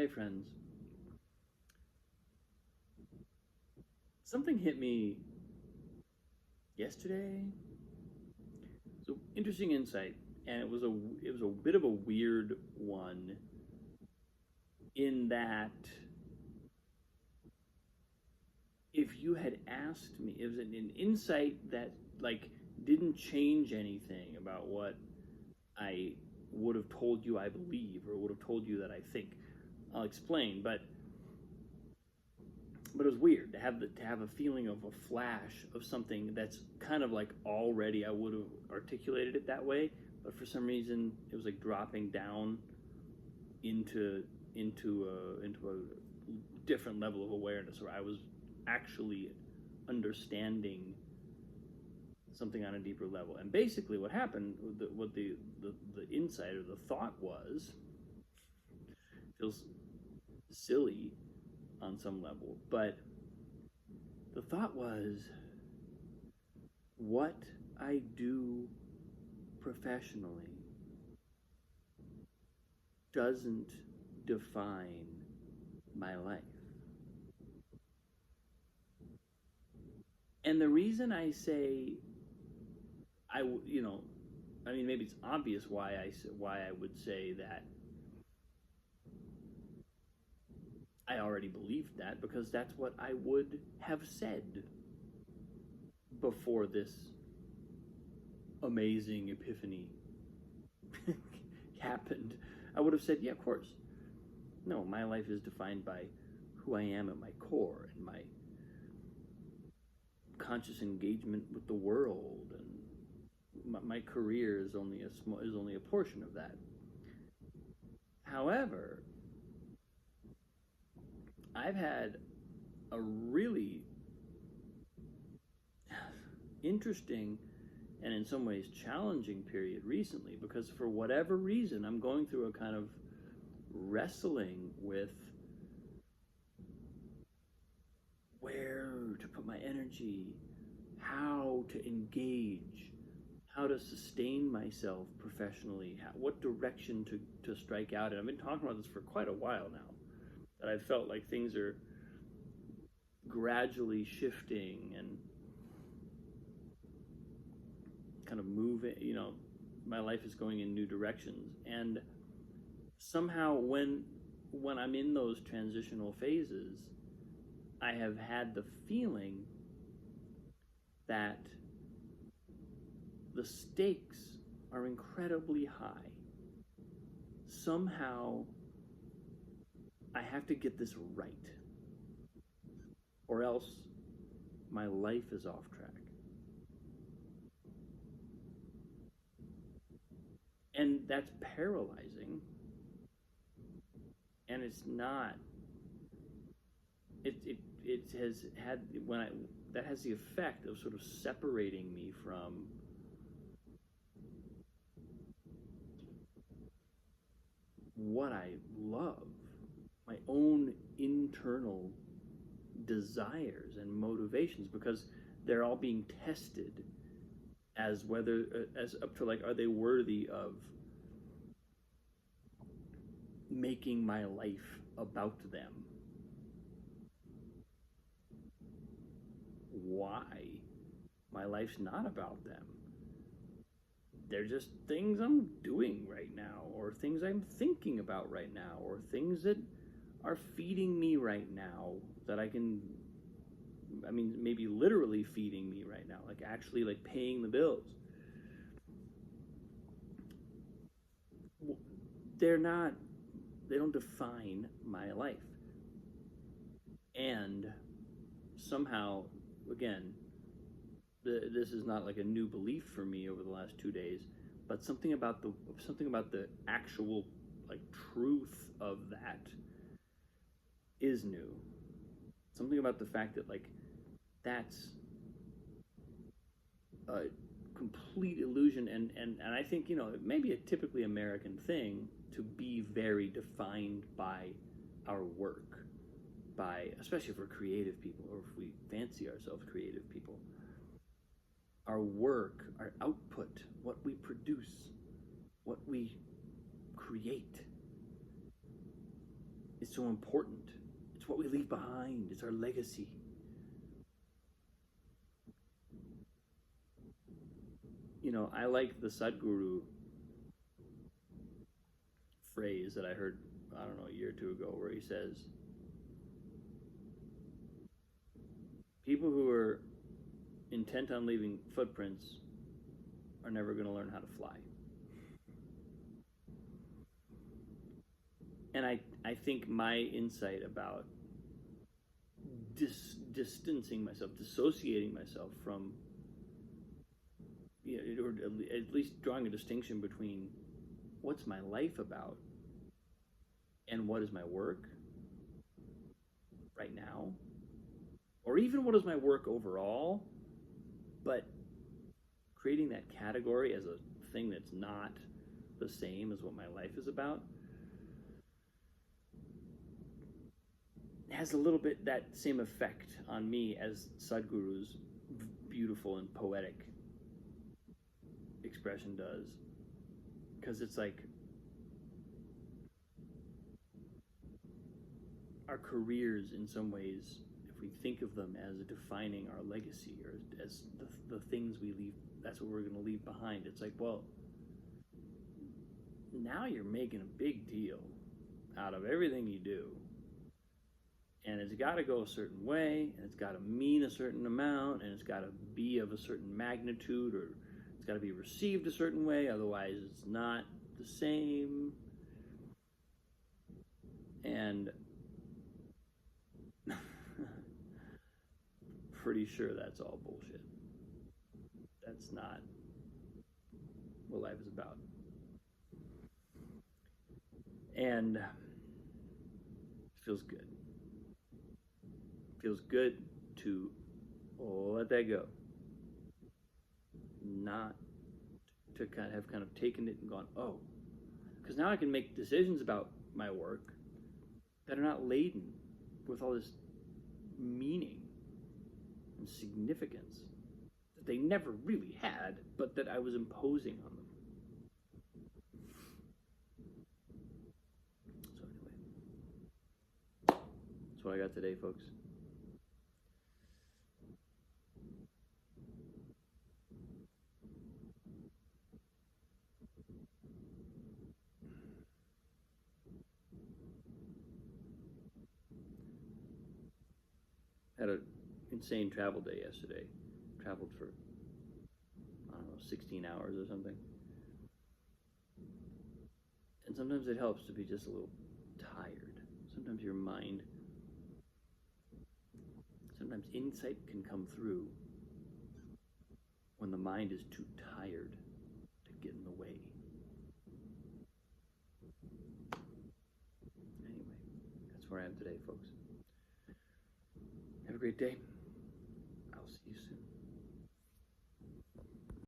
Hey friends, something hit me yesterday. So interesting insight, and it was a bit of a weird one in that if you had asked me, it was an insight that like didn't change anything about what I would have told you I believe or would have told you that I think. I'll explain, but it was weird to have a feeling of a flash of something that's kind of like already I would have articulated it that way, but for some reason it was like dropping down into a different level of awareness where I was actually understanding something on a deeper level. And basically what happened, what the insight or the thought was, feels silly on some level, but the thought was what I do professionally doesn't define my life. And the reason I say I mean, maybe it's obvious why I would say that I already believed that, because that's what I would have said before this amazing epiphany happened. I would have said, yeah, of course. No, my life is defined by who I am at my core and my conscious engagement with the world, and my career is only a portion of that. However, I've had a really interesting and in some ways challenging period recently, because for whatever reason I'm going through a kind of wrestling with where to put my energy, how to engage, how to sustain myself professionally, what direction to strike out in. I've been talking about this for quite a while now, that I felt like things are gradually shifting and kind of moving, my life is going in new directions. And somehow when I'm in those transitional phases, I have had the feeling that the stakes are incredibly high. Somehow I have to get this right, or else my life is off track. And that's paralyzing. And it's not. It has had when I that has the effect of sort of separating me from what I love, my own internal desires and motivations, because they're all being tested as whether as up to like, are they worthy of making my life about them? Why? My life's not about them. They're just things I'm doing right now, or things I'm thinking about right now, or things that are feeding me right now that I mean, maybe literally feeding me right now, like actually like paying the bills. They're not, they don't define my life. And somehow, again, this is not like a new belief for me over the last 2 days, but something about the actual like truth of that is new. Something about the fact that like that's a complete illusion, and I think it may be a typically American thing to be very defined by our work, by, especially if we're creative people or if we fancy ourselves creative people, our work, our output, what we produce, what we create is so important. It's what we leave behind. It's our legacy. You know, I like the Sadhguru phrase that I heard, I don't know, a year or two ago, where he says, people who are intent on leaving footprints are never going to learn how to fly. And I think my insight about distancing myself, dissociating myself from, or at least drawing a distinction between what's my life about and what is my work right now, or even what is my work overall, but creating that category as a thing that's not the same as what my life is about has a little bit that same effect on me as Sadhguru's beautiful and poetic expression does. Because it's like our careers, in some ways, if we think of them as defining our legacy, or as the things we leave, that's what we're going to leave behind. It's like, well, now you're making a big deal out of everything you do. And it's got to go a certain way, and it's got to mean a certain amount, and it's got to be of a certain magnitude, or it's got to be received a certain way, otherwise it's not the same. And pretty sure that's all bullshit. That's not what life is about. And it feels good. Feels good to let that go. Not to kind of taken it and gone, oh, because now I can make decisions about my work that are not laden with all this meaning and significance that they never really had, but that I was imposing on them. So anyway, that's what I got today, folks. Had an insane travel day yesterday. Traveled for, I don't know, 16 hours or something. And sometimes it helps to be just a little tired. Sometimes your mind, sometimes insight can come through when the mind is too tired to get in the way. Anyway, that's where I am today, folks. Have a great day.